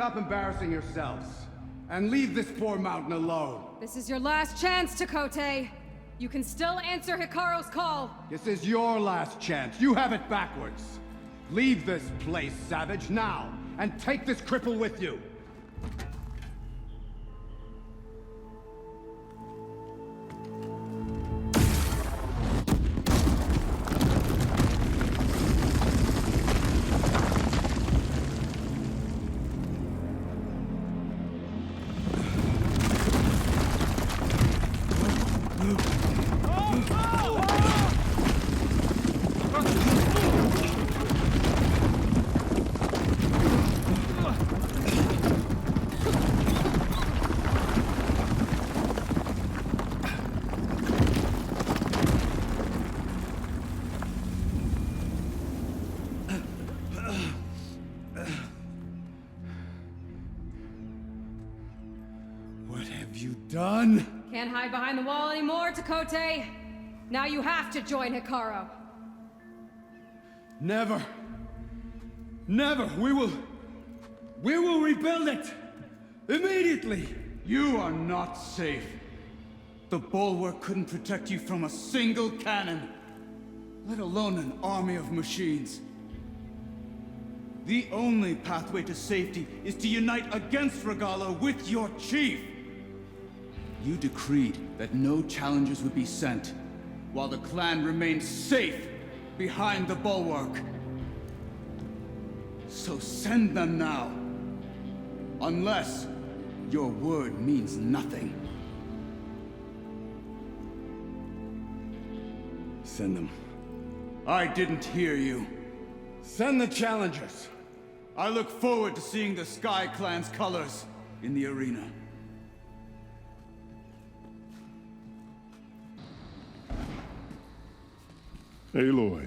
Stop embarrassing yourselves, and leave this poor mountain alone. This is your last chance, Chakotay. You can still answer Hikaru's call. This is your last chance. You have it backwards. Leave this place, Savage, now, and take this cripple with you. Done? Can't hide behind the wall anymore, Chakotay. Now you have to join Hikaru. Never. Never. We will rebuild it. Immediately. You are not safe. The bulwark couldn't protect you from a single cannon, let alone an army of machines. The only pathway to safety is to unite against Regala with your chief. You decreed that no challengers would be sent, while the clan remained safe behind the bulwark. So send them now. Unless your word means nothing. Send them. I didn't hear you. Send the challengers. I look forward to seeing the Sky Clan's colors in the arena. Aloy,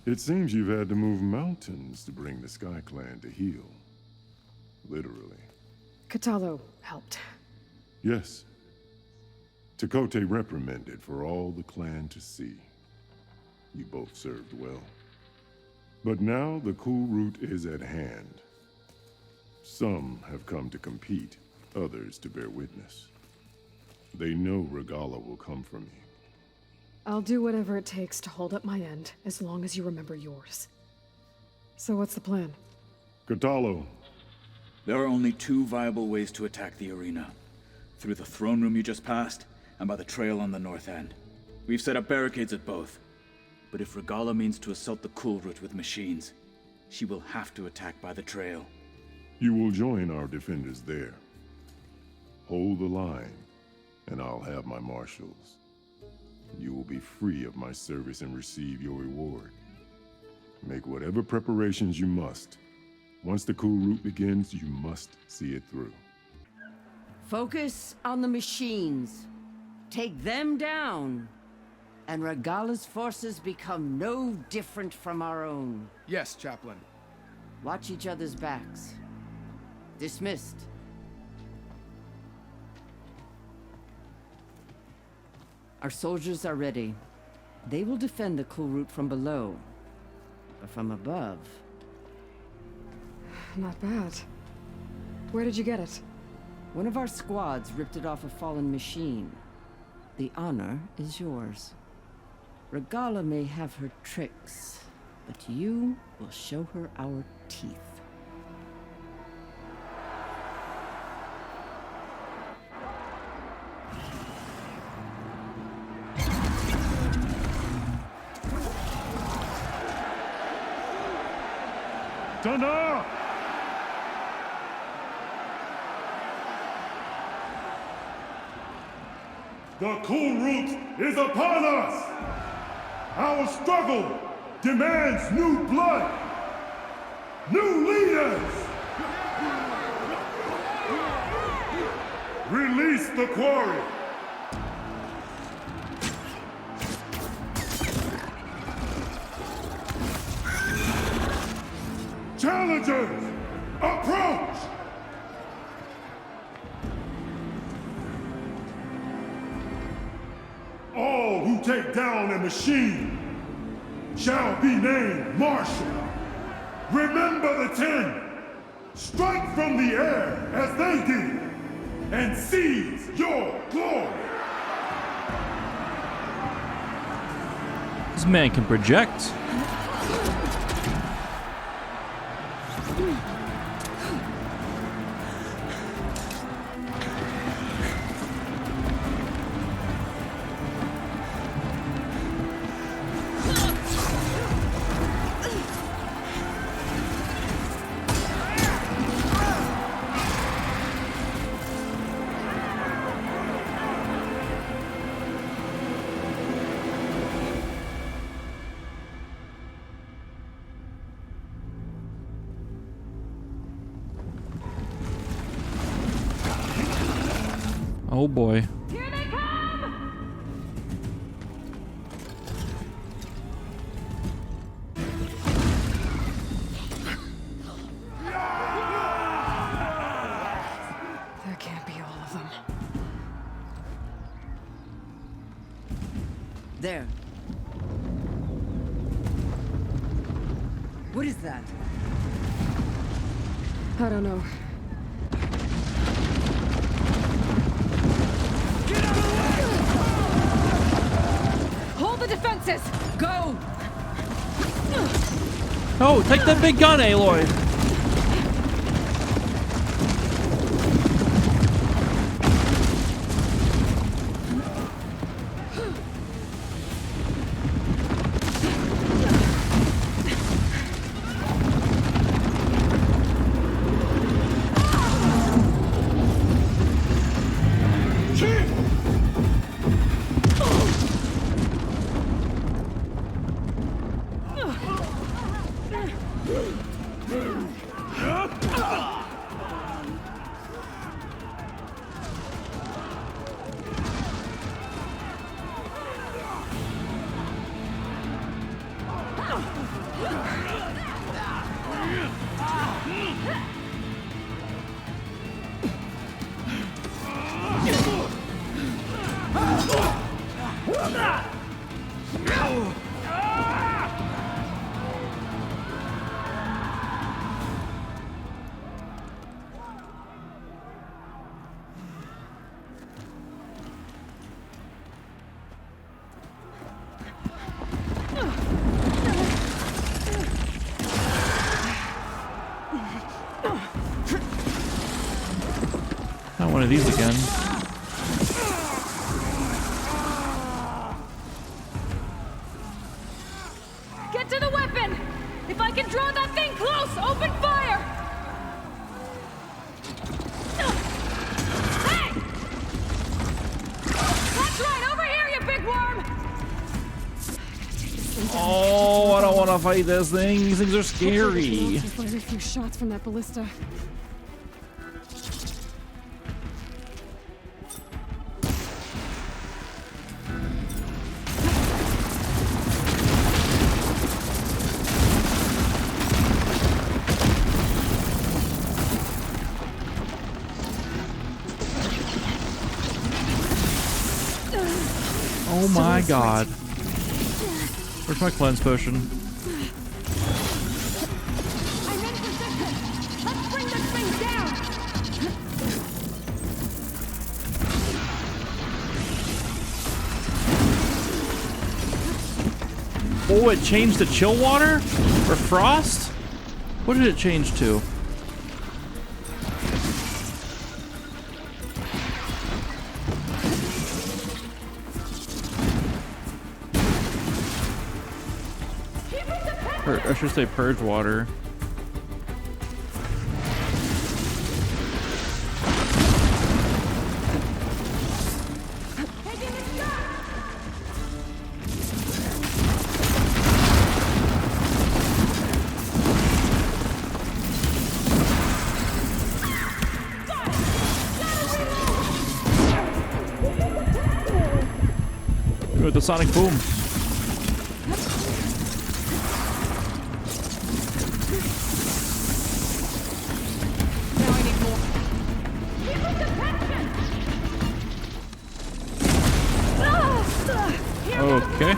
it seems you've had to move mountains to bring the Sky Clan to heel. Literally. Kotallo helped. Yes. Chakotay reprimanded for all the clan to see. You both served well. But now the cool route is at hand. Some have come to compete, others to bear witness. They know Regala will come for me. I'll do whatever it takes to hold up my end, as long as you remember yours. So what's the plan? Kotallo. There are only two viable ways to attack the arena. Through the throne room you just passed, and by the trail on the north end. We've set up barricades at both. But if Regala means to assault the cool route with machines, she will have to attack by the trail. You will join our defenders there. Hold the line, and I'll have my marshals. You will be free of my service and receive your reward. Make whatever preparations you must. Once the cool route begins, you must see it through. Focus on the machines. Take them down. And Regala's forces become no different from our own. Yes, Chaplain. Watch each other's backs. Dismissed. Our soldiers are ready. They will defend the cool route from below. But from above... Not bad. Where did you get it? One of our squads ripped it off a fallen machine. The honor is yours. Regala may have her tricks, but you will show her our teeth. Tana! The cool route is upon us! Our struggle demands new blood! New leaders! Release the quarry! Challengers, approach! All who take down a machine shall be named Marshal. Remember the 10! Strike from the air as they do, and seize your glory! This man can project. Oh boy. Here they come! There can't be all of them. There. What is that? I don't know. Hold the defenses! Go! Oh, take that big gun, Aloy. Not one of these again. Get to the weapon! If I can draw that thing close, open fire! Hey! That's right, over here, you big worm! Oh, I don't want to fight this thing. These things are scary. Fired a few shots from that ballista. Oh my god. Where's my cleanse potion? I'm in position! Let's bring this thing down! Oh, it changed to chill water? Or frost? What did it change to? I should say purge water. With the sonic boom. Okay.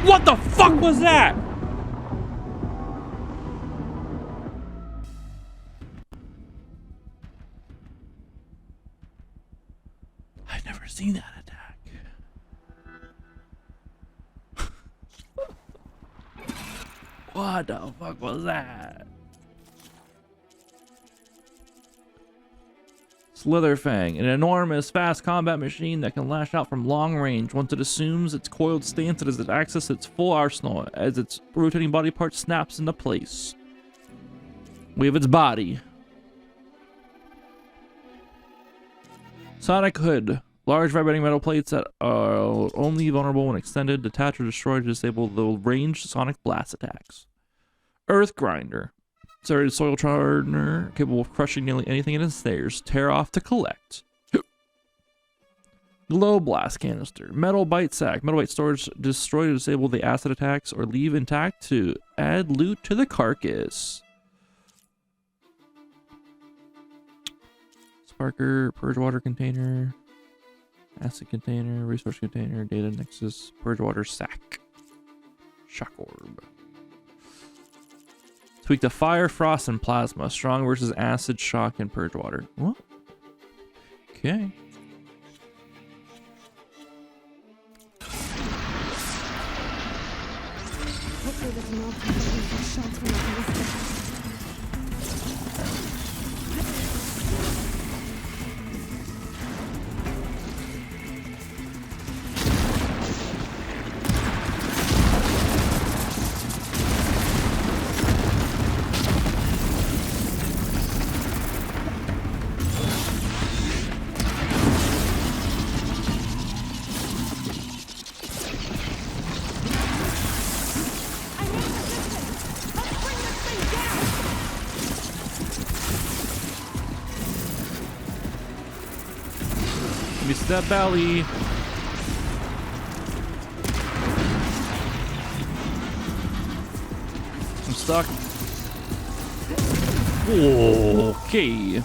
What the fuck was that? I've never seen that attack. What the fuck was that? Slitherfang, an enormous, fast combat machine that can lash out from long range. Once it assumes its coiled stance, it has access to its full arsenal as its rotating body part snaps into place. We have its body. Sonic Hood. Large vibrating metal plates that are only vulnerable when extended, detach, or destroy to disable the ranged sonic blast attacks. Earth Grinder. Serrated soil charner, capable of crushing nearly anything in its snares. Tear off to collect. Glow Blast Canister. Metal Bite Sack. Metal Bite storage. Destroy to disable the acid attacks or leave intact to add loot to the carcass. Sparker. Purge Water Container. Acid Container. Resource Container. Data Nexus. Purge Water Sack. Shock Orb. Tweak to fire, frost, and plasma. Strong versus acid, shock, and purge water. What? Okay. Hopefully there's no shots from the ballistic. Missed that belly. I'm stuck. Okay.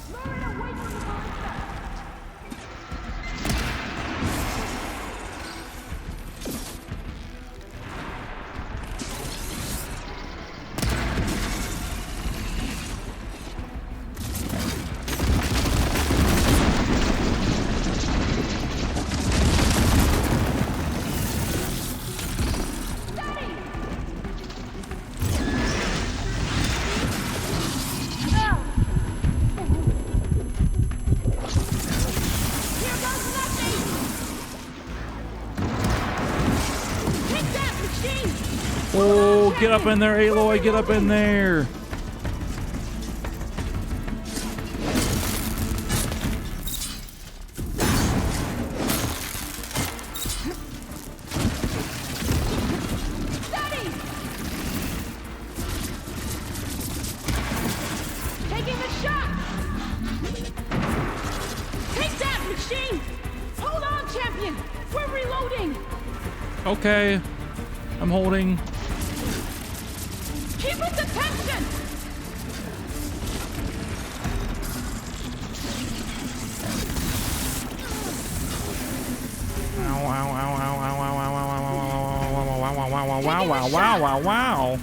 Oh, get up in there, Aloy, get up in there. Taking the shot! Take that, machine! Hold on, champion! We're reloading! Okay, I'm holding. Keep its attention! Ow, ow, ow, ow, ow, ow, ow, ow, ow, ow, ow, wow, wow, wow, wow, wow, wow, wow.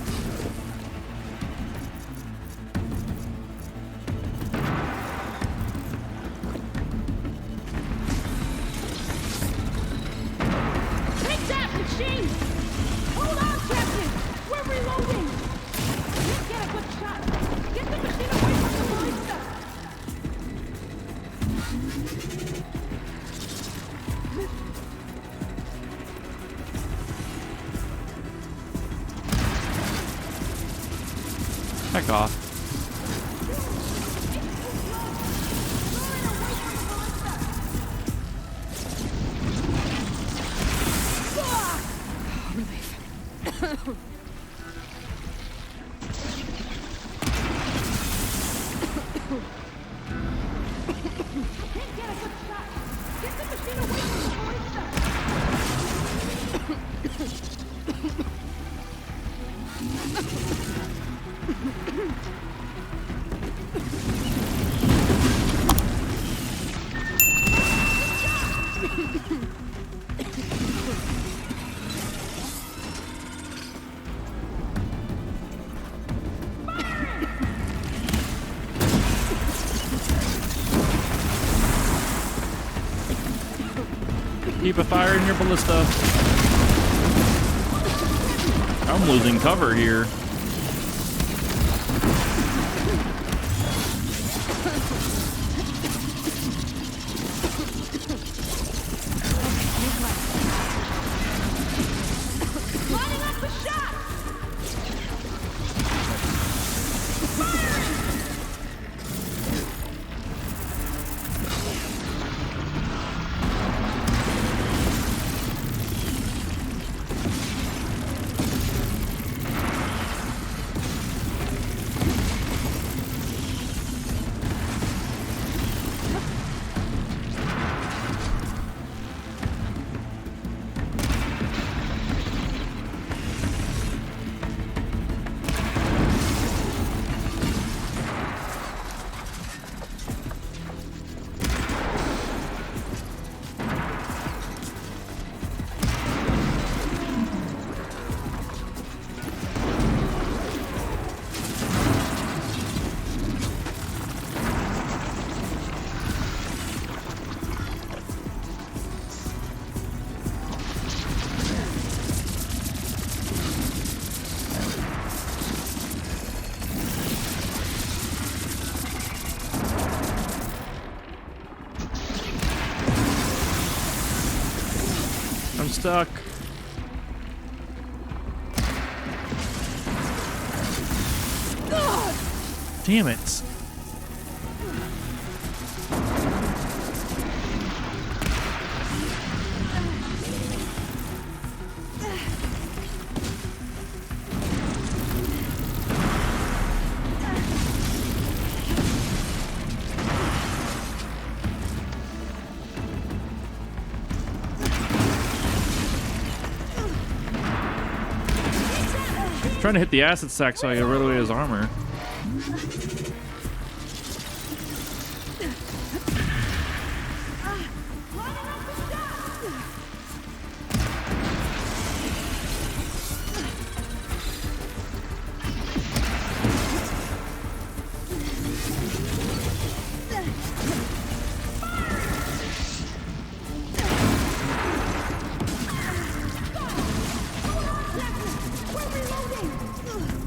Take that, machine! Hold on, Captain! We're reloading! Let's get a good shot! Get the machine away from the ballista! Heck off. Can't get a good shot! Get the machine away from the ballista! Keep a fire in your ballista. I'm losing cover here. Lining up the shot! I'm stuck. Damn it. Trying to hit the acid sack so I get rid of his armor.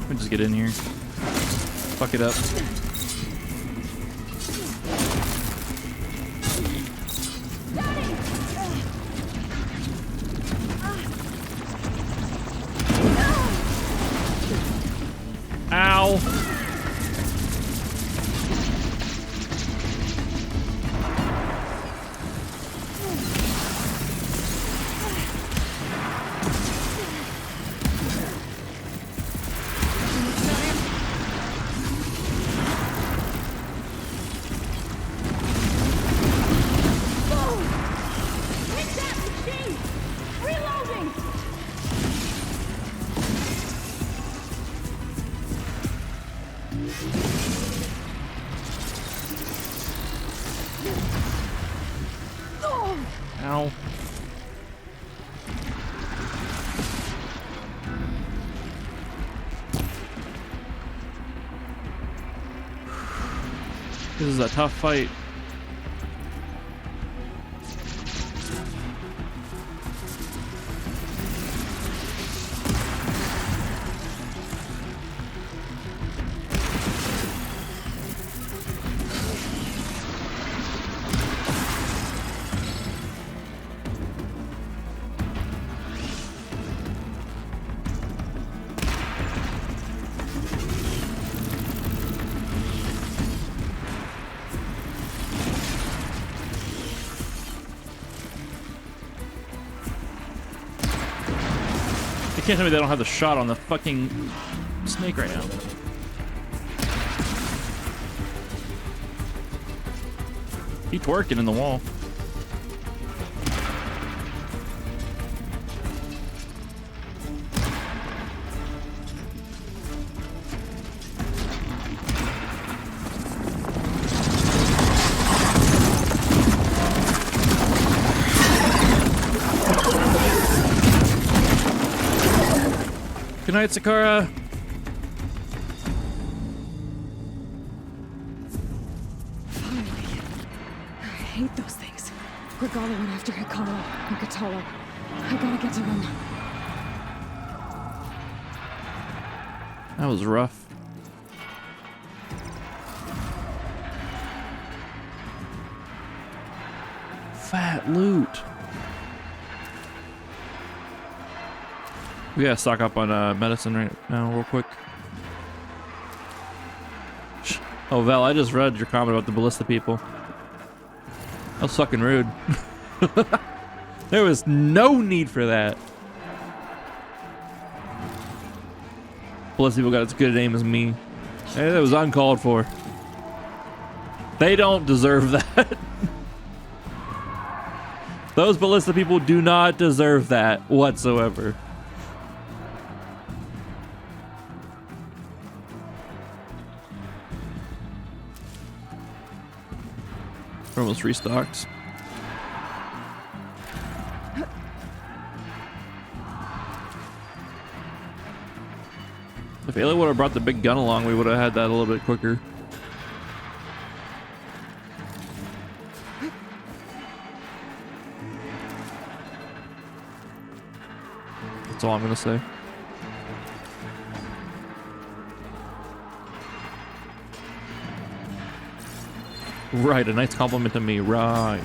Let me just get in here. Fuck it up. Ow. Hit that machine! Reloading! Ow. This is a tough fight. You can't tell me they don't have the shot on the fucking snake right now. He's twerking in the wall. Good night, Sakura. Finally. I hate those things. Regala went after Hikaru and Katalo. I gotta get to them. That was rough. Fat loot. We gotta stock up on medicine right now, real quick. Oh, Val, I just read your comment about the ballista people. That was fucking rude. There was no need for that. Ballista people got as good an aim as me. Hey, that was uncalled for. They don't deserve that. Those ballista people do not deserve that whatsoever. We're almost restocked. If Ayla would have brought the big gun along, we would have had that a little bit quicker. That's all I'm gonna say. Right, a nice compliment to me. Right.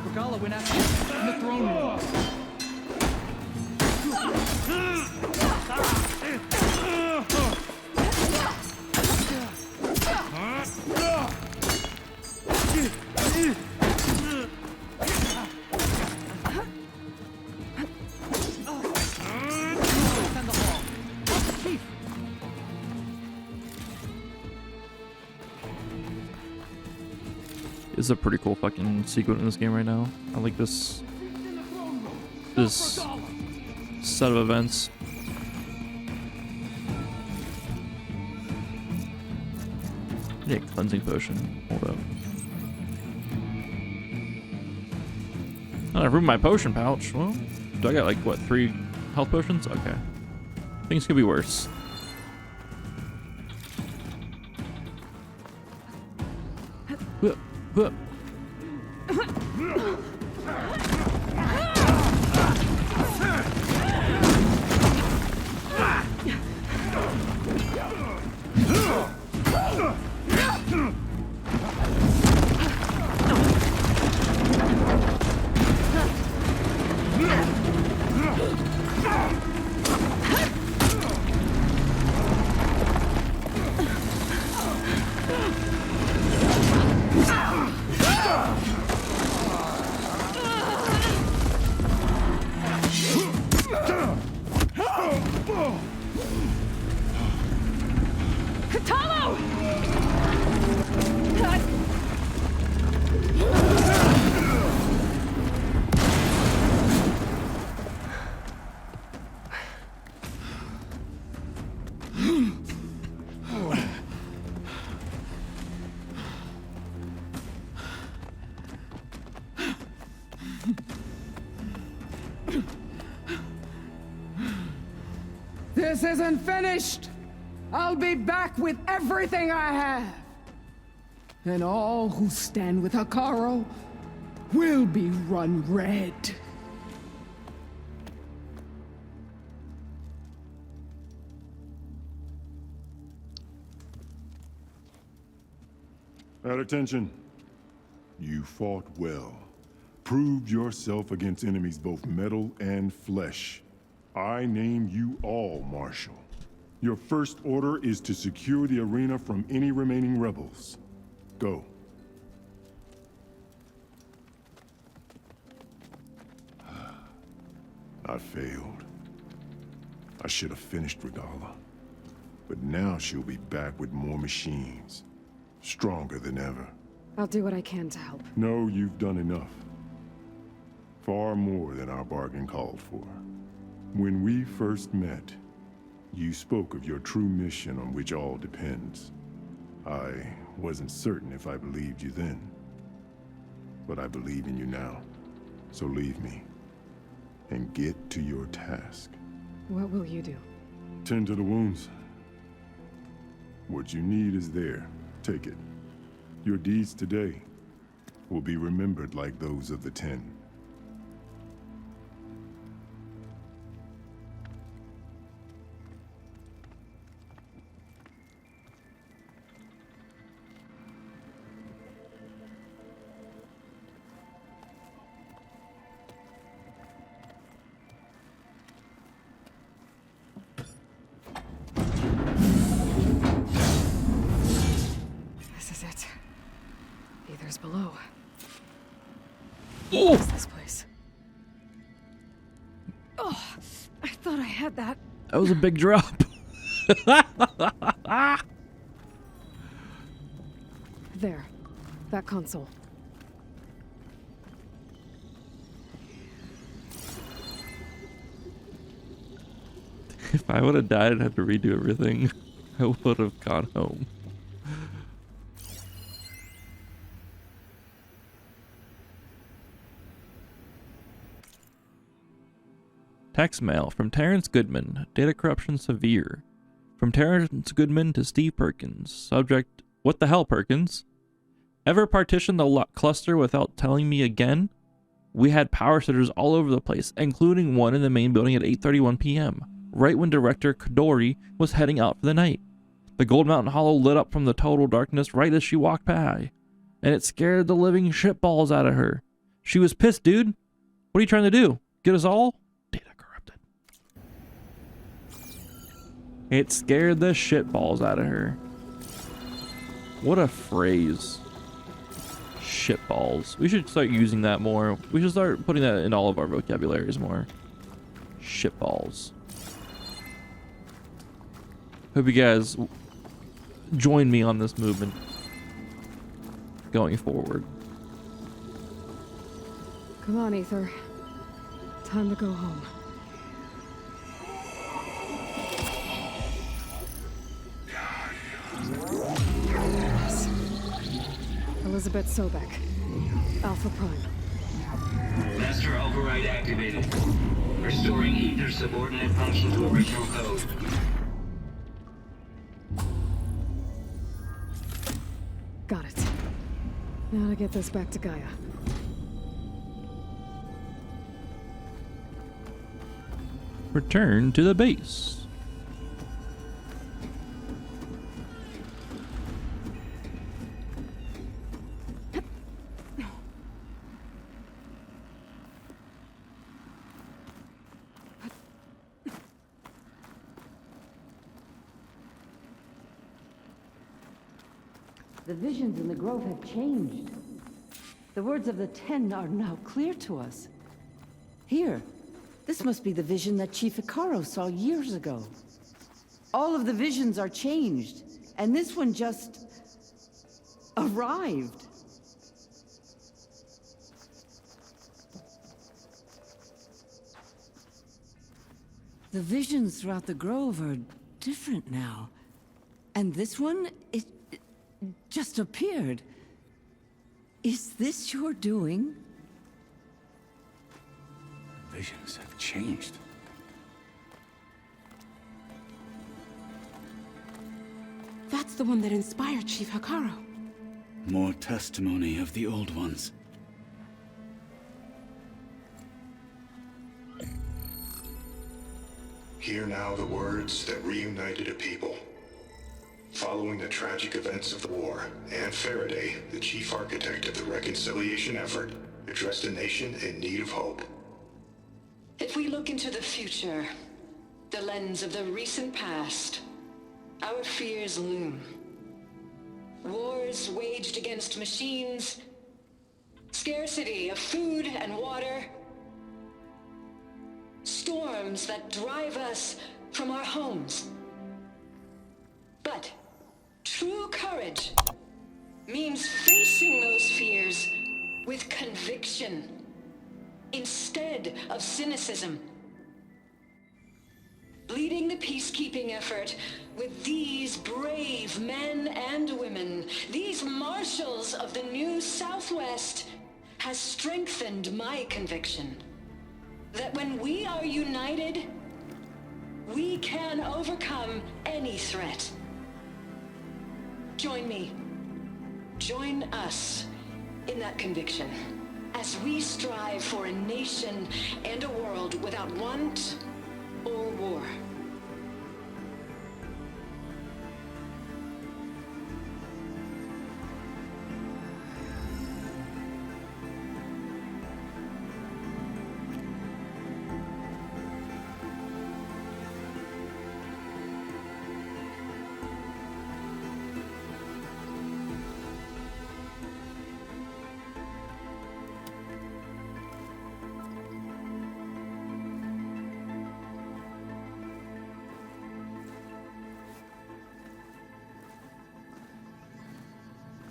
Regala went after him in the throne room. This is a pretty cool fucking sequence in this game right now. I like this set of events. I need a cleansing potion. Hold up. Oh, I ruined my potion pouch. Well, do I got like what, 3 health potions? Okay. Things could be worse. Whoop. This isn't finished! I'll be back with everything I have! And all who stand with Hikaru will be run red. At attention. You fought well. Proved yourself against enemies both metal and flesh. I name you all Marshal. Your first order is to secure the arena from any remaining rebels. Go. I failed. I should have finished Regala. But now she'll be back with more machines. Stronger than ever. I'll do what I can to help. No, you've done enough. Far more than our bargain called for. When we first met, you spoke of your true mission on which all depends. I wasn't certain if I believed you then, but I believe in you now. So leave me and get to your task. What will you do? Tend to the wounds. What you need is there. Take it. Your deeds today will be remembered like those of the 10. This is it. Ether's below. Oh! What is this place? Oh, I thought I had that. That was a big drop. There. That console. If I would have died and had to redo everything, I would have gone home. Text mail from Terrence Goodman. Data corruption severe. From Terrence Goodman to Steve Perkins. Subject, what the hell, Perkins? Ever partition the cluster without telling me again? We had power sitters all over the place, including one in the main building at 8:31 p.m., right when Director Kadori was heading out for the night. The Gold Mountain Hollow lit up from the total darkness right as she walked by, and it scared the living shitballs out of her. She was pissed, dude. What are you trying to do? Get us all? Data corrupted. It scared the shitballs out of her. What a phrase. Shitballs. We should start using that more. We should start putting that in all of our vocabularies more. Shitballs. Hope you guys join me on this movement going forward. Come on, Ether. Time to go home. Yes. Elizabeth Sobek. Alpha Prime. Master override activated. Restoring Ether's subordinate function to original code. Got it. Now to get this back to Gaia. Return to the base. The visions in the grove have changed. The words of the 10 are now clear to us. Here, this must be the vision that Chief Hikaru saw years ago. All of the visions are changed, and this one just arrived. The visions throughout the grove are different now. And this one, it just appeared. Is this your doing? Visions have changed. That's the one that inspired Chief Hikaru. More testimony of the old ones. Hear now the words that reunited a people. Following the tragic events of the war, Anne Faraday, the chief architect of the reconciliation effort, addressed a nation in need of hope. If we look into the future, the lens of the recent past, our fears loom. Wars waged against machines, scarcity of food and water, storms that drive us from our homes. But true courage means facing those fears with conviction instead of cynicism. Leading the peacekeeping effort with these brave brave men and women, these marshals of the new Southwest, has strengthened my conviction that when we are united, we can overcome any threat. Join me. Join us in that conviction as we strive for a nation and a world without want or war.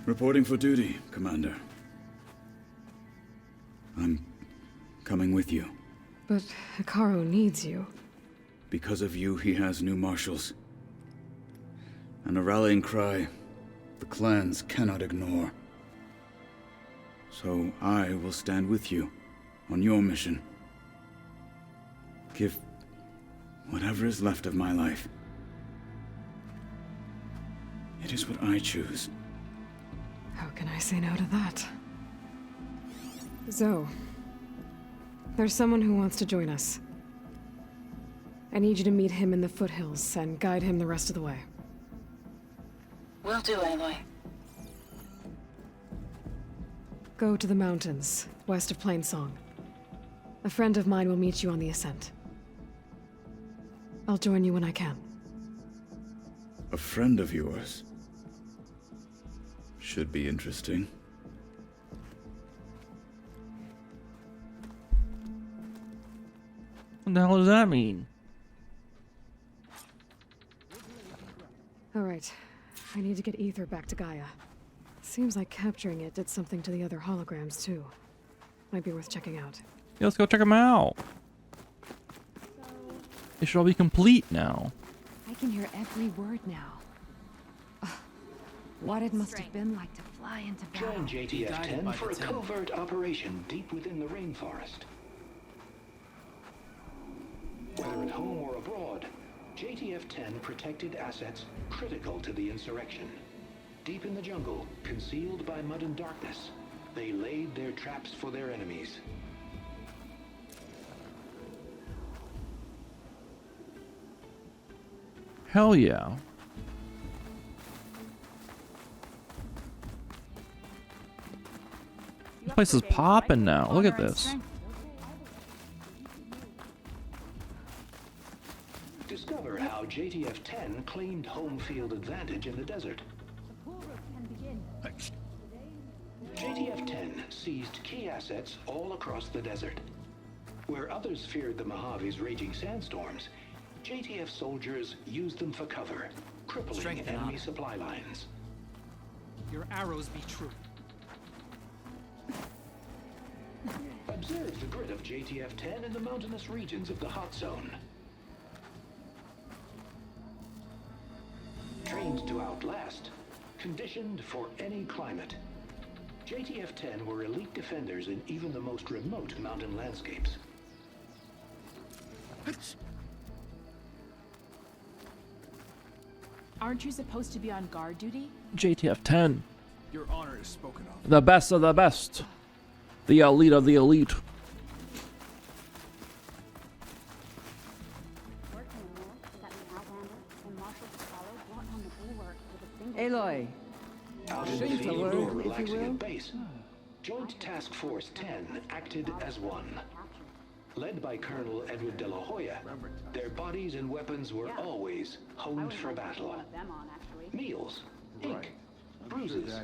Reporting for duty, Commander. I'm coming with you. But Hikaru needs you. Because of you, he has new marshals. And a rallying cry the clans cannot ignore. So I will stand with you on your mission. Give whatever is left of my life. It is what I choose. How can I say no to that? Zoe, there's someone who wants to join us. I need you to meet him in the foothills and guide him the rest of the way. Will do, Aloy. Go to the mountains, west of Plainsong. A friend of mine will meet you on the ascent. I'll join you when I can. A friend of yours? Should be interesting. What the hell does that mean? All right. I need to get Ether back to Gaia. Seems like capturing it did something to the other holograms, too. Might be worth checking out. Yeah, let's go check them out. They should all be complete now. I can hear every word now. What it must have been like to fly into battle. Join JTF-10 for a covert operation deep within the rainforest. Whether at home or abroad, JTF-10 protected assets critical to the insurrection. Deep in the jungle, concealed by mud and darkness, they laid their traps for their enemies. Hell yeah. This place is popping now. Look at this. Discover how JTF-10 claimed home field advantage in the desert. JTF-10 seized key assets all across the desert. Where others feared the Mojave's raging sandstorms, JTF soldiers used them for cover, crippling enemy supply lines. Your arrows be true. Observe the grit of JTF-10 in the mountainous regions of the hot zone. Trained to outlast, conditioned for any climate, JTF-10 were elite defenders in even the most remote mountain landscapes. Aren't you supposed to be on guard duty? JTF-10. Your honor is spoken of. The best of the best. The elite of the elite. Aloy. Out in the field or relaxing at base, Joint Task Force 10 acted as one. Led by Colonel Edward De La Hoya, their bodies and weapons were always honed for battle. Meals, ink, bruises.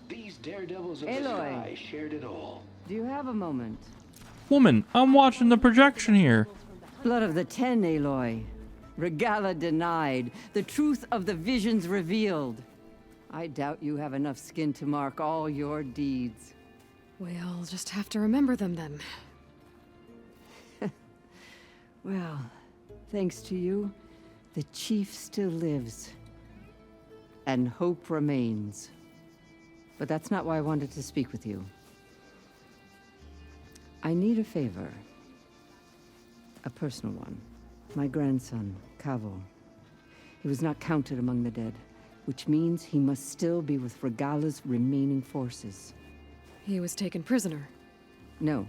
These daredevils of the sky shared it all. Do you have a moment? Woman, I'm watching the projection here. Blood of the Ten, Aloy. Regala denied. The truth of the visions revealed. I doubt you have enough skin to mark all your deeds. We'll just have to remember them then. Well, thanks to you, the chief still lives. And hope remains. But that's not why I wanted to speak with you. I need a favor. A personal one. My grandson, Cavo. He was not counted among the dead, which means he must still be with Regala's remaining forces. He was taken prisoner. No.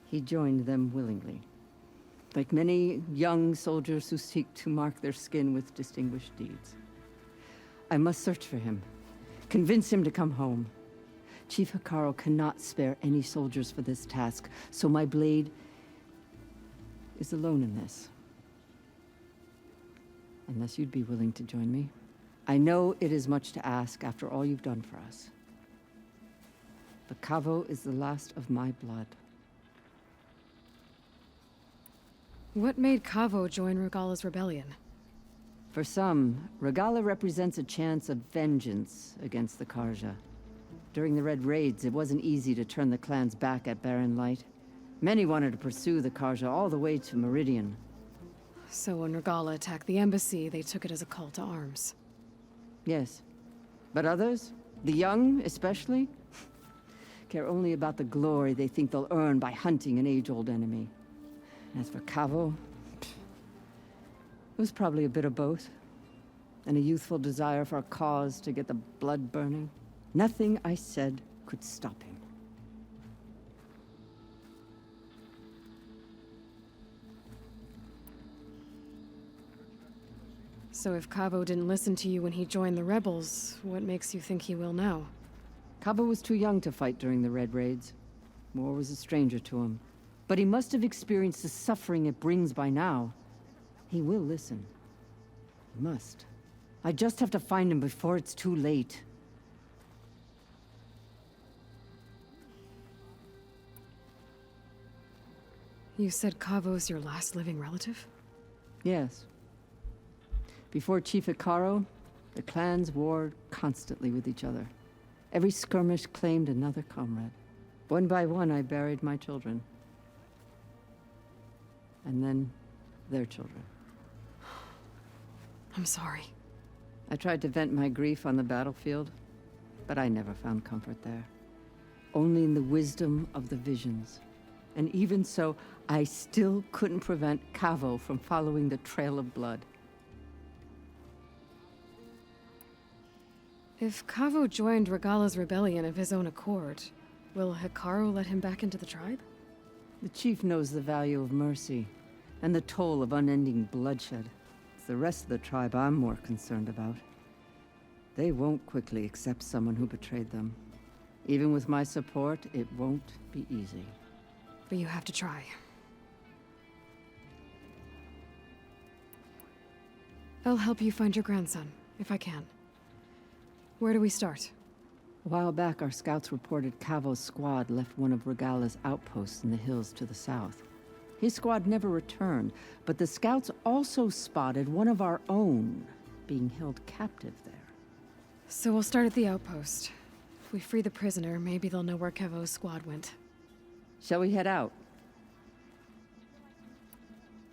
He joined them willingly. Like many young soldiers who seek to mark their skin with distinguished deeds. I must search for him. Convince him to come home. Chief Hikaru cannot spare any soldiers for this task, so my blade is alone in this. Unless you'd be willing to join me. I know it is much to ask after all you've done for us. But Cavo is the last of my blood. What made Cavo join Regala's rebellion? For some, Regala represents a chance of vengeance against the Karja. During the Red Raids, it wasn't easy to turn the clans back at Barren Light. Many wanted to pursue the Karja all the way to Meridian. So when Regala attacked the embassy, they took it as a call to arms. Yes. But others, the young especially, care only about the glory they think they'll earn by hunting an age-old enemy. As for Cavo, it was probably a bit of both. And a youthful desire for a cause to get the blood burning. Nothing I said could stop him. So if Cavo didn't listen to you when he joined the rebels, what makes you think he will now? Cavo was too young to fight during the Red Raids. War was a stranger to him. But he must have experienced the suffering it brings by now. He will listen. He must. I just have to find him before it's too late. You said Cavo's your last living relative? Yes. Before Chief Hikaru, the clans warred constantly with each other. Every skirmish claimed another comrade. One by one, I buried my children. And then, their children. I'm sorry. I tried to vent my grief on the battlefield, but I never found comfort there. Only in the wisdom of the visions. And even so, I still couldn't prevent Cavo from following the trail of blood. If Cavo joined Regala's rebellion of his own accord, will Hikaru let him back into the tribe? The chief knows the value of mercy, and the toll of unending bloodshed. It's the rest of the tribe I'm more concerned about. They won't quickly accept someone who betrayed them. Even with my support, it won't be easy. But you have to try. I'll help you find your grandson, if I can. Where do we start? A while back, our scouts reported Cavo's squad left one of Regala's outposts in the hills to the south. His squad never returned, but the scouts also spotted one of our own being held captive there. So we'll start at the outpost. If we free the prisoner, maybe they'll know where Cavo's squad went. Shall we head out?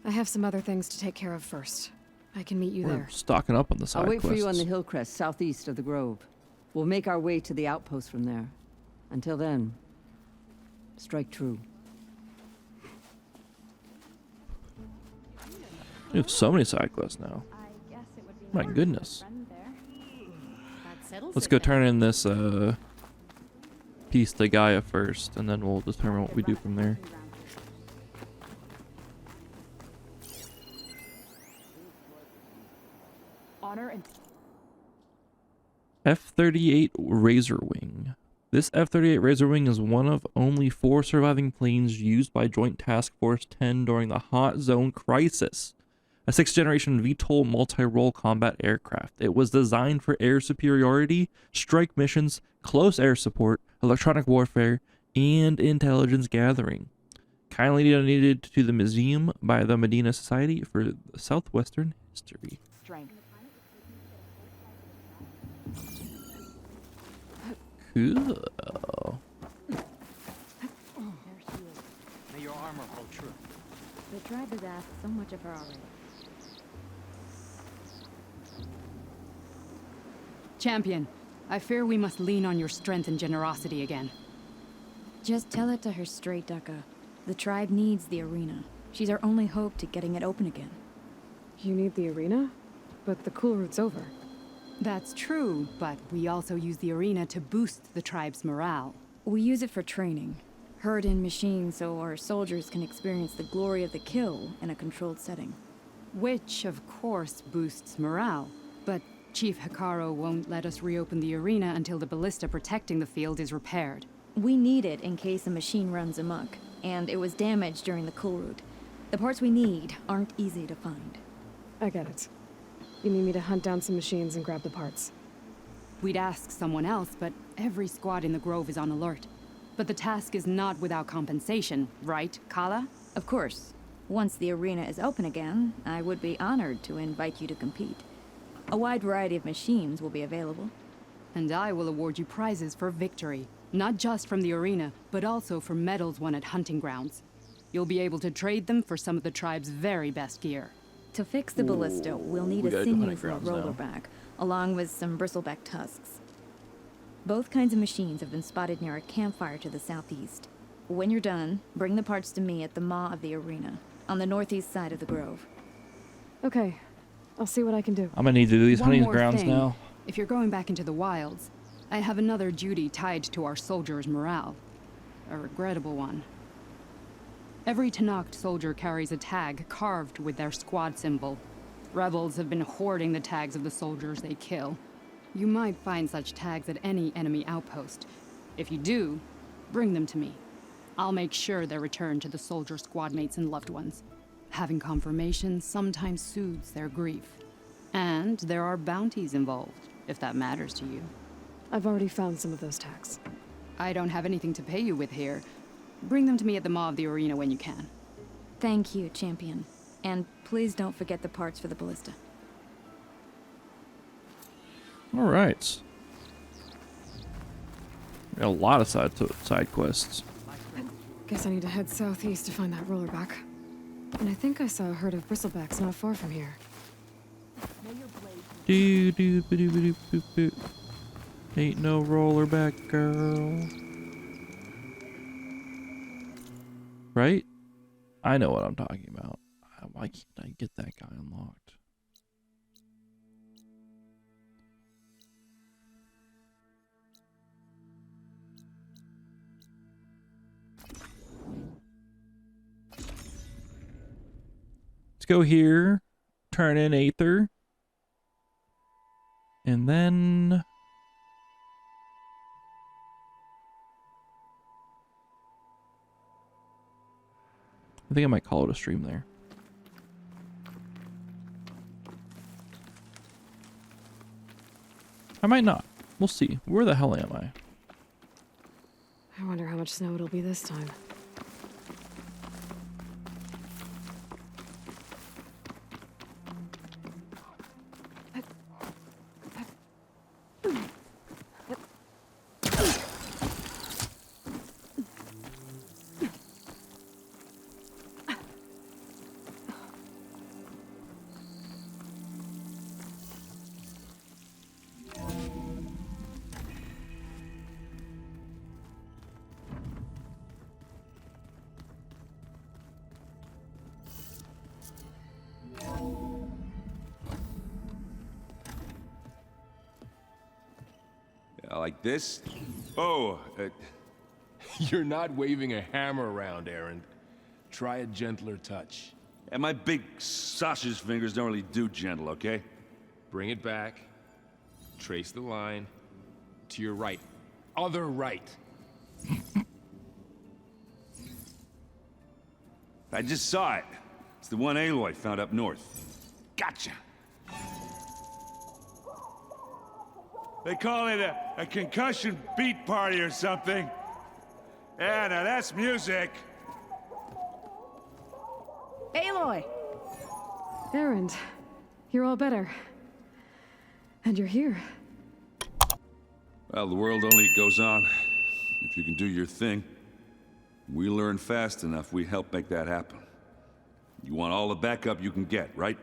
I have some other things to take care of first. I can meet you We're there. stocking up on the side I'll wait for you on the quests. hill crest southeast of the grove. We'll make our way to the outpost from there. Until then, strike true. We have so many side quests now. My goodness. Let's go turn in this piece to Gaia first, and then we'll determine what we do from there. Honor and F-38 Razorwing. This F-38 Razorwing is one of only 4 surviving planes used by Joint Task Force 10 during the Hot Zone Crisis, a 6th-generation VTOL multi-role combat aircraft. It was designed for air superiority, strike missions, close air support, electronic warfare, and intelligence gathering. Kindly donated to the museum by the Medina Society for Southwestern History. strength. Cool. May your armor hold true. The tribe has asked so much of her already. Champion, I fear we must lean on your strength and generosity again. Just tell it to her straight, Ducka. The tribe needs the arena. She's our only hope to getting it open again. You need the arena? But the cool route's over. That's true, but we also use the arena to boost the tribe's morale. We use it for training. Herd in machines so our soldiers can experience the glory of the kill in a controlled setting. Which, of course, boosts morale. But Chief Hikaru won't let us reopen the arena until the ballista protecting the field is repaired. We need it in case a machine runs amok, and it was damaged during the cool route. The parts we need aren't easy to find. I get it. You need me to hunt down some machines and grab the parts. We'd ask someone else, but every squad in the Grove is on alert. But the task is not without compensation, right, Kala? Of course. Once the arena is open again, I would be honored to invite you to compete. A wide variety of machines will be available. And I will award you prizes for victory. Not just from the arena, but also for medals won at hunting grounds. You'll be able to trade them for some of the tribe's very best gear. To fix the ballista, we'll need a sinew for a rollerback, along with some bristleback tusks. Both kinds of machines have been spotted near a campfire to the southeast. When you're done, bring the parts to me at the maw of the arena, on the northeast side of the grove. Okay, I'll see what I can do. I'm gonna need to do these hunting One more grounds thing. now. If you're going back into the wilds, I have another duty tied to our soldiers' morale. A regrettable one. Every Tenakth soldier carries a tag carved with their squad symbol. Rebels have been hoarding the tags of the soldiers they kill. You might find such tags at any enemy outpost. If you do, bring them to me. I'll make sure they're returned to the soldier squad mates and loved ones. Having confirmation sometimes soothes their grief. And there are bounties involved, if that matters to you. I've already found some of those tags. I don't have anything to pay you with here. Bring them to me at the maw of the arena when you can. Thank you, Champion. And please don't forget the parts for the ballista. All right. We got a lot of side quests. Guess I need to head southeast to find that rollerback. And I think I saw a herd of bristlebacks not far from here. Do do ba do ba do boop boop. Ain't no rollerback girl. Right? I know what I'm talking about. Why can't I get that guy unlocked? Let's go here, turn in Aether, and then I think I might call it a stream there. I might not. We'll see. Where the hell am I? I wonder how much snow it'll be this time. Like this? Oh, You're not waving a hammer around, Aaron. Try a gentler touch. and my big sausage fingers don't really do gentle, okay? Bring it back. Trace the line. To your right. Other right. I just saw it. It's the one Aloy found up north. Gotcha! They call it a concussion beat party or something. Yeah, now that's music. Aloy! Erend, you're all better. And you're here. Well, the world only goes on if you can do your thing. We learn fast enough, we help make that happen. You want all the backup you can get, right?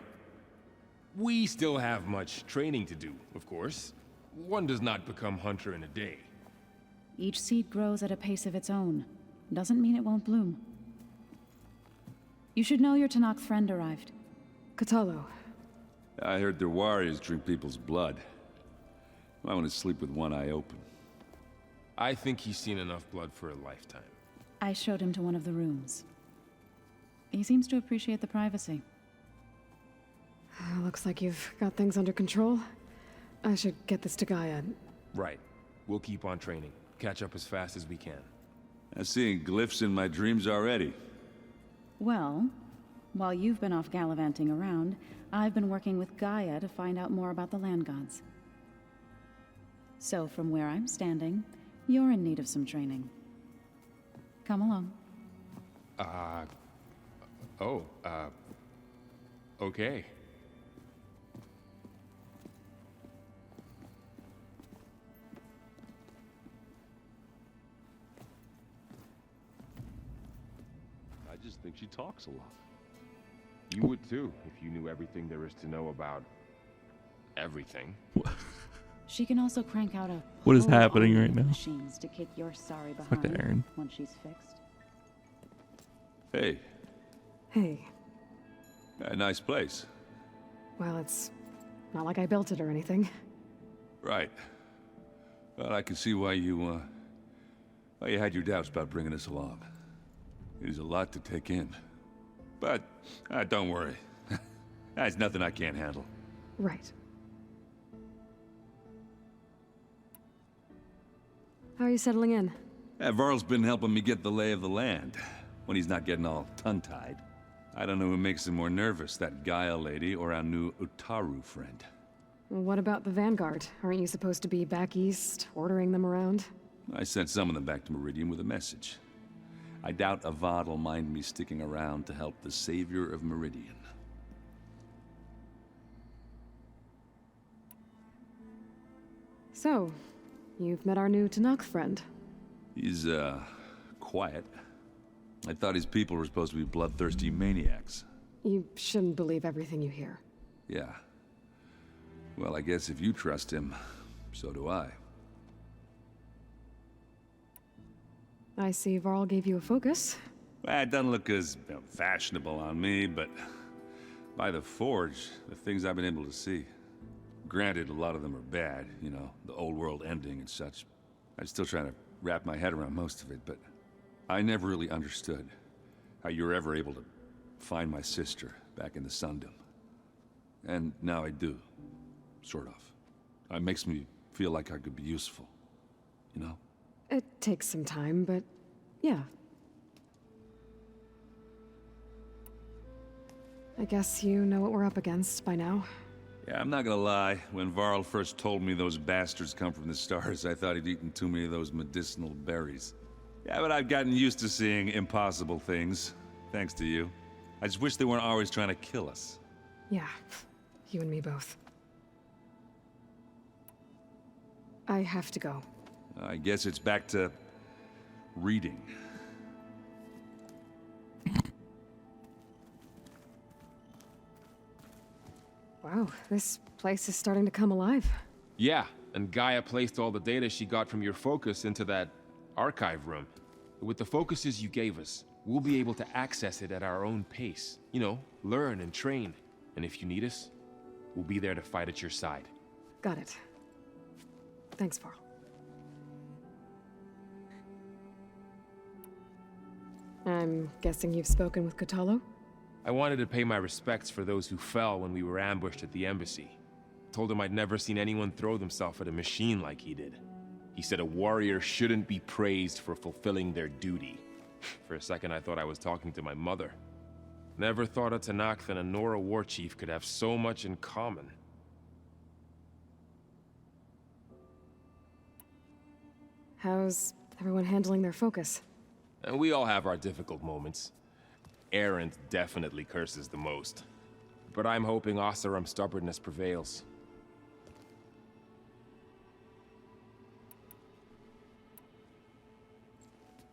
We still have much training to do, of course. One does not become hunter in a day. Each seed grows at a pace of its own. Doesn't mean it won't bloom. You should know your Tanakh friend arrived. Katalo. I heard their warriors drink people's blood. I want to sleep with one eye open. I think he's seen enough blood for a lifetime. I showed him to one of the rooms. He seems to appreciate the privacy. Looks like you've got things under control. I should get this to Gaia. Right. We'll keep on training. Catch up as fast as we can. I'm seeing glyphs in my dreams already. Well, while you've been off gallivanting around, I've been working with Gaia to find out more about the land gods. So from where I'm standing, you're in need of some training. Come along. Okay. I just think she talks a lot. You would too, if you knew everything there is to know about everything. She can also crank out a What is whole happening army right of now? machines to kick your sorry Fuck behind that, Aaron. when she's fixed. Hey, Hey. a nice place. Well, it's not like I built it or anything. Right. Well, I can see why you had your doubts about bringing us along. It is a lot to take in. But, don't worry. That's nothing I can't handle. Right. How are you settling in? Varl's been helping me get the lay of the land, when he's not getting all tongue-tied. I don't know who makes him more nervous, that Gaia lady or our new Utaru friend. What about the Vanguard? Aren't you supposed to be back east, ordering them around? I sent some of them back to Meridian with a message. I doubt Avad will mind me sticking around to help the savior of Meridian. So, you've met our new Tanakh friend. He's, quiet. I thought his people were supposed to be bloodthirsty maniacs. You shouldn't believe everything you hear. Yeah. Well, I guess if you trust him, so do I. I see Varl gave you a focus. Well, it doesn't look as fashionable on me, but by the Forge, the things I've been able to see. Granted, a lot of them are bad, you know, the old world ending and such. I'm still trying to wrap my head around most of it, but I never really understood how you were ever able to find my sister back in the Sundom. And now I do, sort of. It makes me feel like I could be useful, you know? It takes some time, but yeah. I guess you know what we're up against by now. Yeah, I'm not gonna lie. When Varl first told me those bastards come from the stars, I thought he'd eaten too many of those medicinal berries. Yeah, but I've gotten used to seeing impossible things, thanks to you. I just wish they weren't always trying to kill us. Yeah, you and me both. I have to go. I guess it's back to reading. Wow, this place is starting to come alive. Yeah, and Gaia placed all the data she got from your focus into that archive room. With the focuses you gave us, we'll be able to access it at our own pace. You know, learn and train. And if you need us, we'll be there to fight at your side. Got it. Thanks, Varl. I'm guessing you've spoken with Katalo? I wanted to pay my respects for those who fell when we were ambushed at the embassy. Told him I'd never seen anyone throw themselves at a machine like he did. He said a warrior shouldn't be praised for fulfilling their duty. For a second I thought I was talking to my mother. Never thought a Tanakh and a Nora war chief could have so much in common. How's everyone handling their focus? And we all have our difficult moments. Erend definitely curses the most. But I'm hoping Oseram's stubbornness prevails.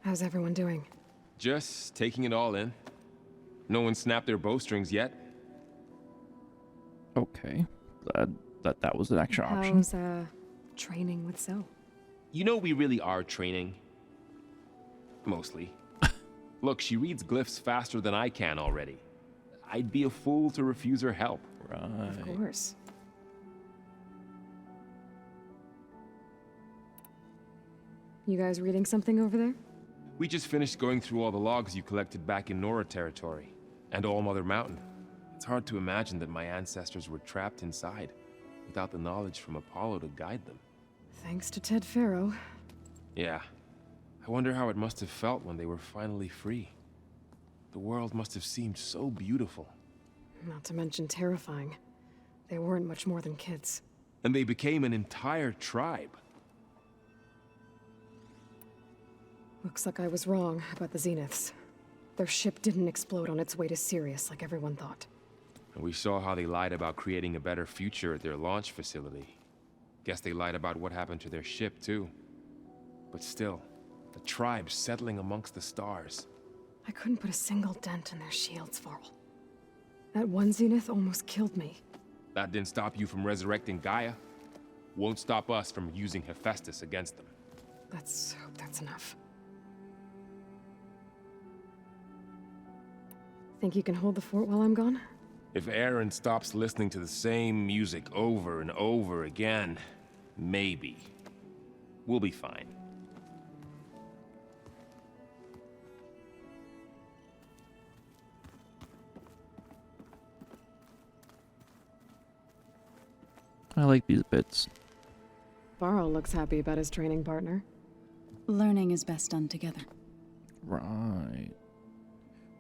How's everyone doing? Just taking it all in. No one snapped their bowstrings yet. Okay. Glad that was an extra option. How's, training with Zoe. You know we really are training. Mostly. Look, she reads glyphs faster than I can already. I'd be a fool to refuse her help. Right. Of course. You guys reading something over there? We just finished going through all the logs you collected back in Nora territory, and All Mother Mountain. It's hard to imagine that my ancestors were trapped inside, without the knowledge from Apollo to guide them. Thanks to Ted Faro. Yeah. I wonder how it must have felt when they were finally free. The world must have seemed so beautiful. Not to mention terrifying. They weren't much more than kids. And they became an entire tribe. Looks like I was wrong about the Zeniths. Their ship didn't explode on its way to Sirius like everyone thought. And we saw how they lied about creating a better future at their launch facility. Guess they lied about what happened to their ship, too. But still, the tribe settling amongst the stars. I couldn't put a single dent in their shields, Varl. That one Zenith almost killed me. That didn't stop you from resurrecting Gaia. Won't stop us from using Hephaestus against them. Let's hope that's enough. Think you can hold the fort while I'm gone? If Aaron stops listening to the same music over and over again, maybe. We'll be fine. I like these bits. Varl looks happy about his training partner. Learning is best done together. Right.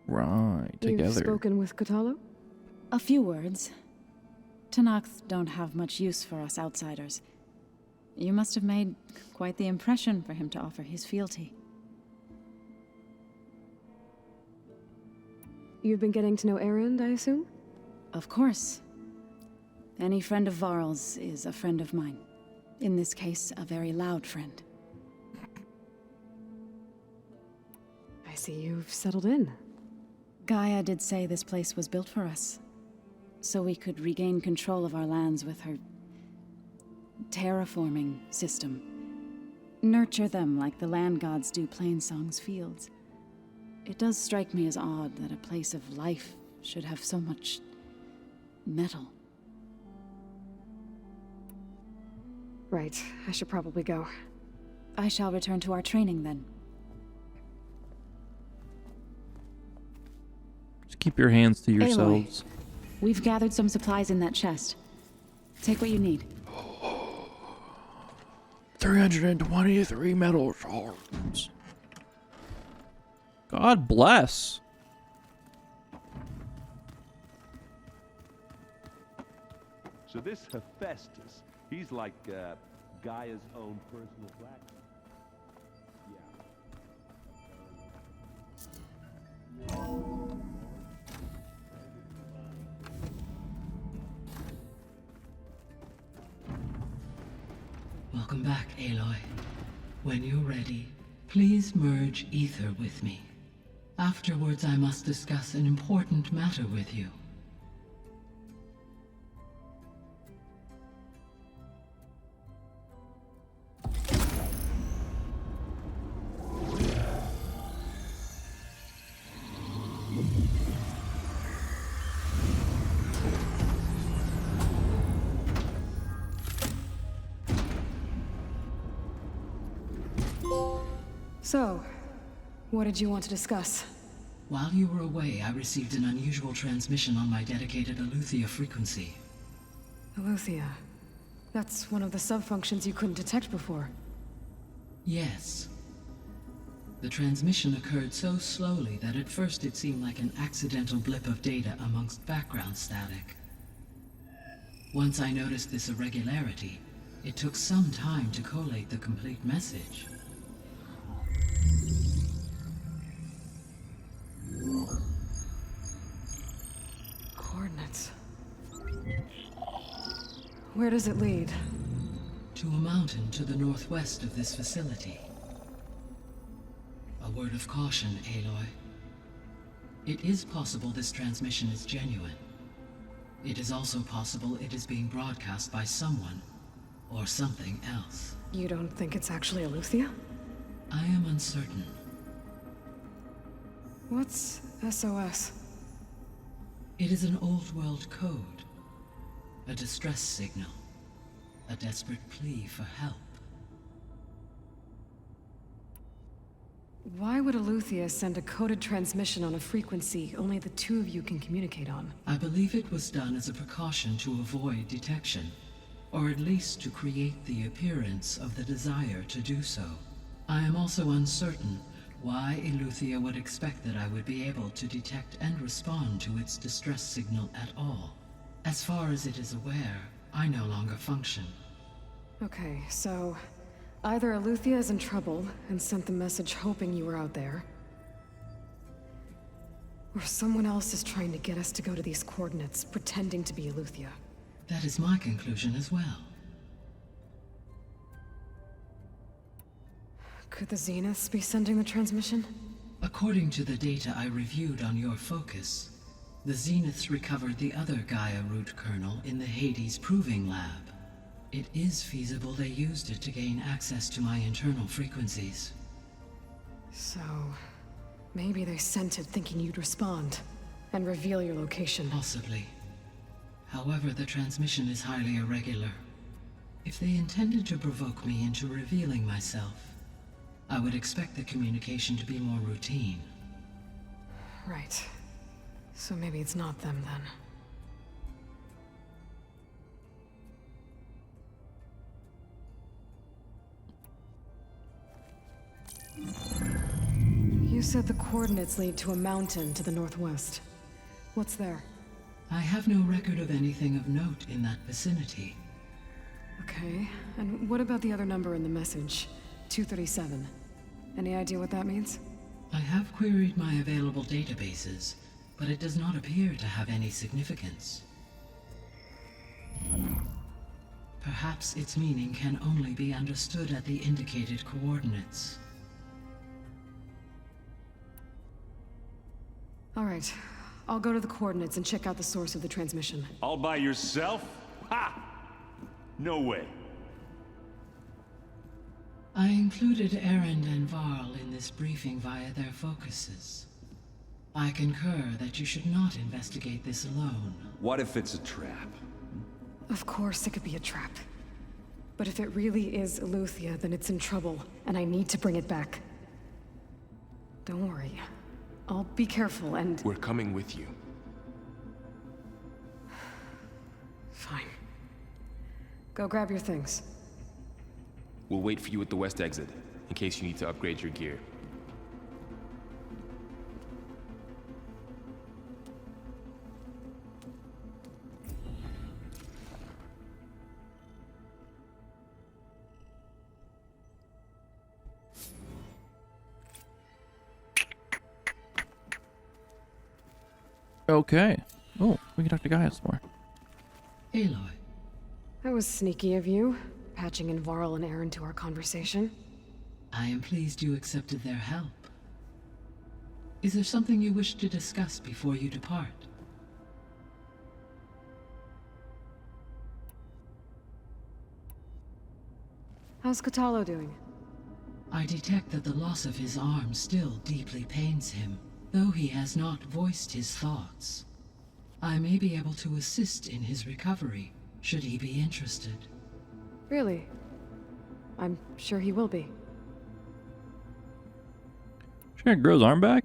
Right, together. You've spoken with Kotallo? A few words. Tenakth don't have much use for us outsiders. You must have made quite the impression for him to offer his fealty. You've been getting to know Aaron, I assume? Of course. Any friend of Varl's is a friend of mine. In this case, a very loud friend. I see you've settled in. Gaia did say this place was built for us, so we could regain control of our lands with her terraforming system. Nurture them like the land gods do Plainsong's fields. It does strike me as odd that a place of life should have so much metal. Right, I should probably go. I shall return to our training then. Just keep your hands to yourselves. Aloy, we've gathered some supplies in that chest. Take what you need. 323 metal shards. God bless. So this Hephaestus, he's like Gaia's own personal black. Welcome back, Aloy. When you're ready, please merge ether with me. Afterwards, I must discuss an important matter with you. So, what did you want to discuss? While you were away, I received an unusual transmission on my dedicated Aletheia frequency. Aletheia. That's one of the sub-functions you couldn't detect before. Yes. The transmission occurred so slowly that at first it seemed like an accidental blip of data amongst background static. Once I noticed this irregularity, it took some time to collate the complete message. Coordinates. Where does it lead? To a mountain to the northwest of this facility. A word of caution, Aloy. It is possible this transmission is genuine. It is also possible it is being broadcast by someone, or something else. You don't think it's actually Eleuthia? I am uncertain. What's SOS? It is an old world code. A distress signal. A desperate plea for help. Why would Eleuthia send a coded transmission on a frequency only the two of you can communicate on? I believe it was done as a precaution to avoid detection, or at least to create the appearance of the desire to do so. I am also uncertain why Eleuthia would expect that I would be able to detect and respond to its distress signal at all. As far as it is aware, I no longer function. Okay, so either Eleuthia is in trouble and sent the message hoping you were out there, or someone else is trying to get us to go to these coordinates, pretending to be Eleuthia. That is my conclusion as well. Could the Zeniths be sending the transmission? According to the data I reviewed on your focus, the Zeniths recovered the other Gaia root kernel in the Hades Proving Lab. It is feasible they used it to gain access to my internal frequencies. So, maybe they sent it thinking you'd respond and reveal your location. Possibly. However, the transmission is highly irregular. If they intended to provoke me into revealing myself, I would expect the communication to be more routine. Right. So maybe it's not them then. You said the coordinates lead to a mountain to the northwest. What's there? I have no record of anything of note in that vicinity. Okay, and what about the other number in the message? 237. Any idea what that means? I have queried my available databases, but it does not appear to have any significance. Perhaps its meaning can only be understood at the indicated coordinates. All right, I'll go to the coordinates and check out the source of the transmission. All by yourself? Ha! No way. I included Erend and Varl in this briefing via their focuses. I concur that you should not investigate this alone. What if it's a trap? Of course it could be a trap. But if it really is Eleuthia, then it's in trouble, and I need to bring it back. Don't worry. I'll be careful and... We're coming with you. Fine. Go grab your things. We'll wait for you at the west exit, in case you need to upgrade your gear. Okay. Oh, we can talk to Gaia some more. Aloy. That was sneaky of you, patching in Varl and Erend to our conversation. I am pleased you accepted their help. Is there something you wish to discuss before you depart? How's Katalo doing? I detect that the loss of his arm still deeply pains him, though he has not voiced his thoughts. I may be able to assist in his recovery, should he be interested. Really? I'm sure he will be. She gonna grow his arm back?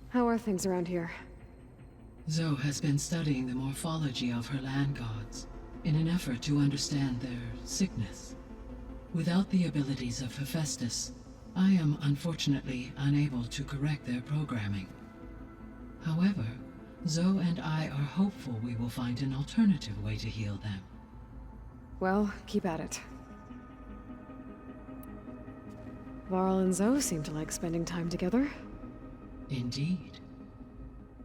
How are things around here? Zoe has been studying the morphology of her land gods in an effort to understand their sickness. Without the abilities of Hephaestus, I am unfortunately unable to correct their programming. However, Zoe and I are hopeful we will find an alternative way to heal them. Well, keep at it. Varl and Zoe seem to like spending time together. Indeed.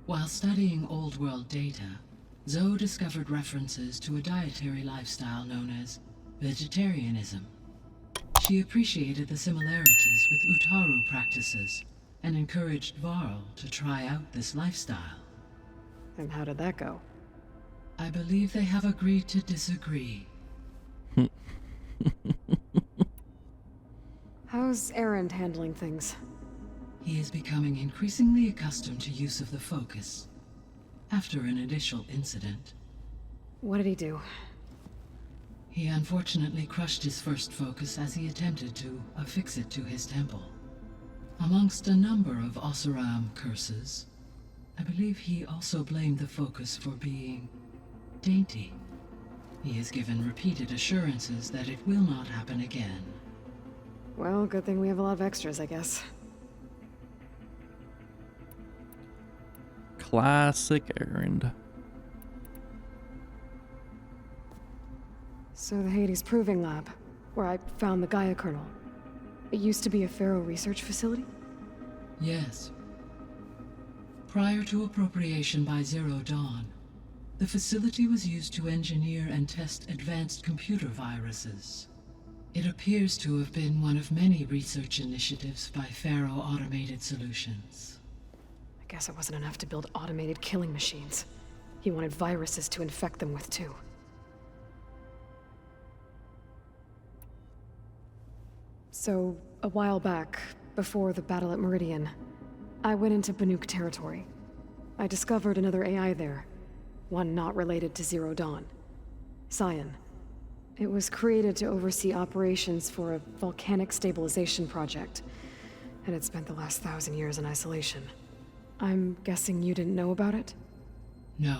While studying old world data, Zoe discovered references to a dietary lifestyle known as vegetarianism. She appreciated the similarities with Utaru practices and encouraged Varl to try out this lifestyle. And how did that go? I believe they have agreed to disagree. How's Erend handling things? He is becoming increasingly accustomed to use of the focus. After an initial incident. What did he do? He unfortunately crushed his first focus as he attempted to affix it to his temple. Amongst a number of Oseram curses, I believe he also blamed the focus for being dainty. He has given repeated assurances that it will not happen again. Well, good thing we have a lot of extras, I guess. Classic Erend. So the Hades Proving Lab, where I found the Gaia kernel. It used to be a Pharaoh research facility? Yes. Prior to appropriation by Zero Dawn, the facility was used to engineer and test advanced computer viruses. It appears to have been one of many research initiatives by Pharaoh Automated Solutions. I guess it wasn't enough to build automated killing machines. He wanted viruses to infect them with, too. So, a while back, before the battle at Meridian, I went into Banuk territory. I discovered another AI there, one not related to Zero Dawn. Cyan. It was created to oversee operations for a volcanic stabilization project, and it spent the last 1,000 years in isolation. I'm guessing you didn't know about it? No.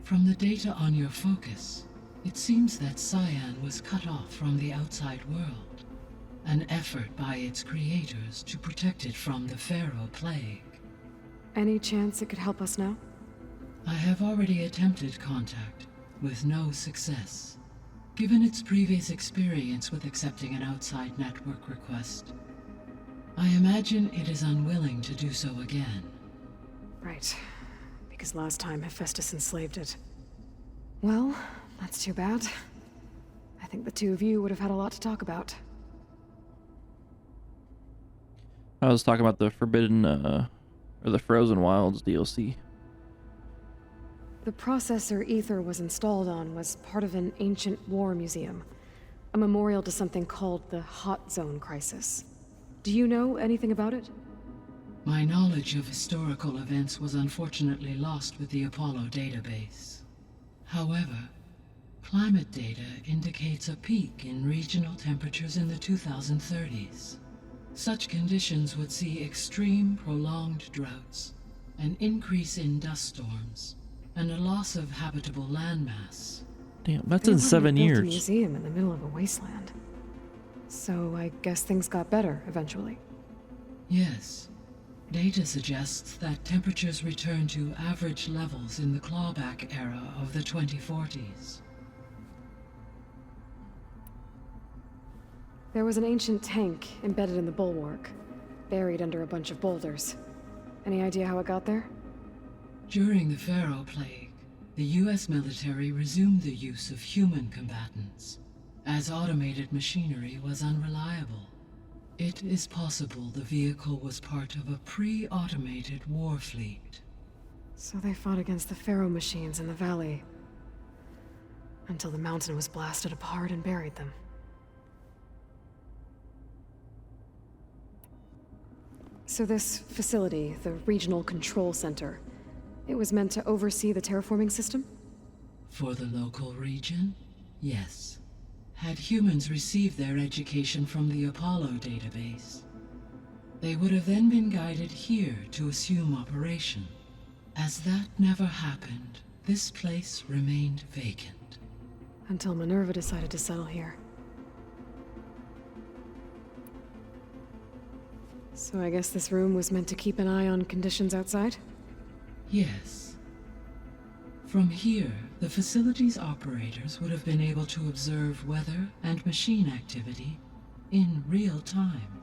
From the data on your focus, it seems that Cyan was cut off from the outside world, an effort by its creators to protect it from the Pharaoh plague. Any chance it could help us now? I have already attempted contact, with no success. Given its previous experience with accepting an outside network request, I imagine it is unwilling to do so again. Right. Because last time Hephaestus enslaved it. Well, that's too bad. I think the two of you would have had a lot to talk about. I was talking about the Forbidden, or the Frozen Wilds DLC. The processor Ether was installed on was part of an ancient war museum. A memorial to something called the Hot Zone Crisis. Do you know anything about it? My knowledge of historical events was unfortunately lost with the Apollo database. However, climate data indicates a peak in regional temperatures in the 2030s. Such conditions would see extreme, prolonged droughts, an increase in dust storms, and a loss of habitable landmass. Damn, that's in 7 years. A museum in the middle of a wasteland. So I guess things got better eventually. Yes. Data suggests that temperatures returned to average levels in the clawback era of the 2040s. There was an ancient tank embedded in the bulwark, buried under a bunch of boulders. Any idea how it got there? During the Pharaoh plague, the US military resumed the use of human combatants, as automated machinery was unreliable. It is possible the vehicle was part of a pre-automated war fleet. So they fought against the Pharaoh machines in the valley, until the mountain was blasted apart and buried them. So this facility, the Regional Control Center, it was meant to oversee the terraforming system? For the local region, yes. Had humans received their education from the Apollo database, they would have then been guided here to assume operation. As that never happened, this place remained vacant. Until Minerva decided to settle here. So I guess this room was meant to keep an eye on conditions outside? Yes. From here, the facility's operators would have been able to observe weather and machine activity in real time.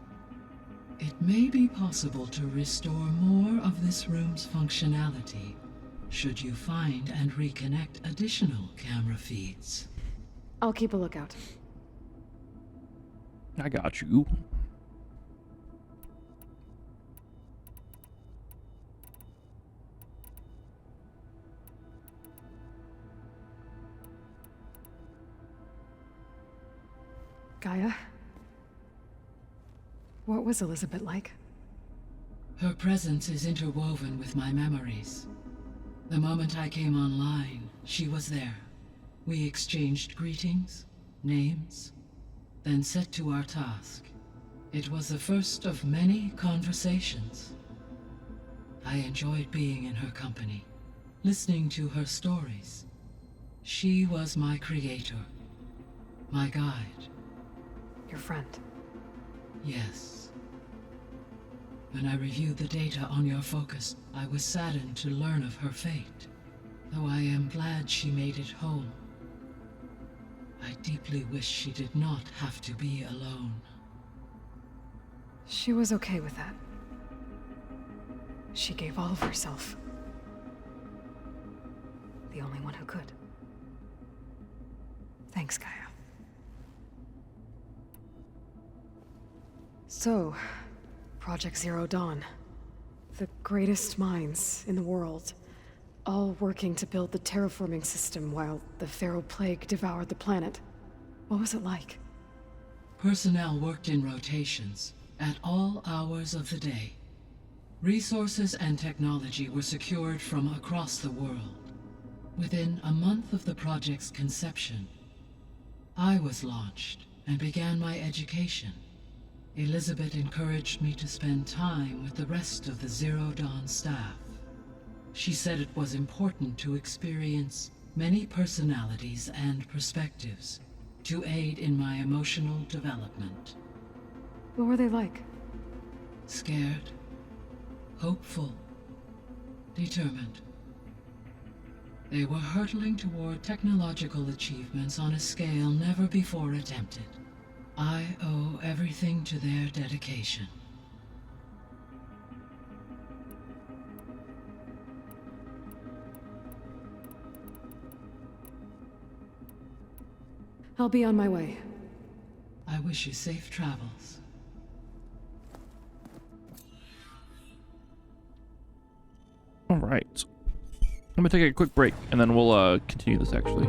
It may be possible to restore more of this room's functionality, should you find and reconnect additional camera feeds. I'll keep a lookout. I got you. Gaia, What was Elizabeth like? Her presence is interwoven with my memories. The moment I came online, she was there. We exchanged greetings, names, then set to our task. It was the first of many conversations. I enjoyed being in her company, listening to her stories. She was my creator, my guide. Your friend? Yes. When I reviewed the data on your focus, I was saddened to learn of her fate, though I am glad she made it home. I deeply wish she did not have to be alone. She was okay with that. She gave all of herself. The only one who could. Thanks, Gaia. So, Project Zero Dawn. The greatest minds in the world, all working to build the terraforming system while the Pharaoh Plague devoured the planet. What was it like? Personnel worked in rotations, at all hours of the day. Resources and technology were secured from across the world. Within a month of the project's conception, I was launched and began my education. Elizabeth encouraged me to spend time with the rest of the Zero Dawn staff. She said it was important to experience many personalities and perspectives to aid in my emotional development. What were they like? Scared, hopeful, determined. They were hurtling toward technological achievements on a scale never before attempted. I owe everything to their dedication. I'll be on my way. I wish you safe travels. All right. I'm gonna take a quick break, and then we'll continue this actually.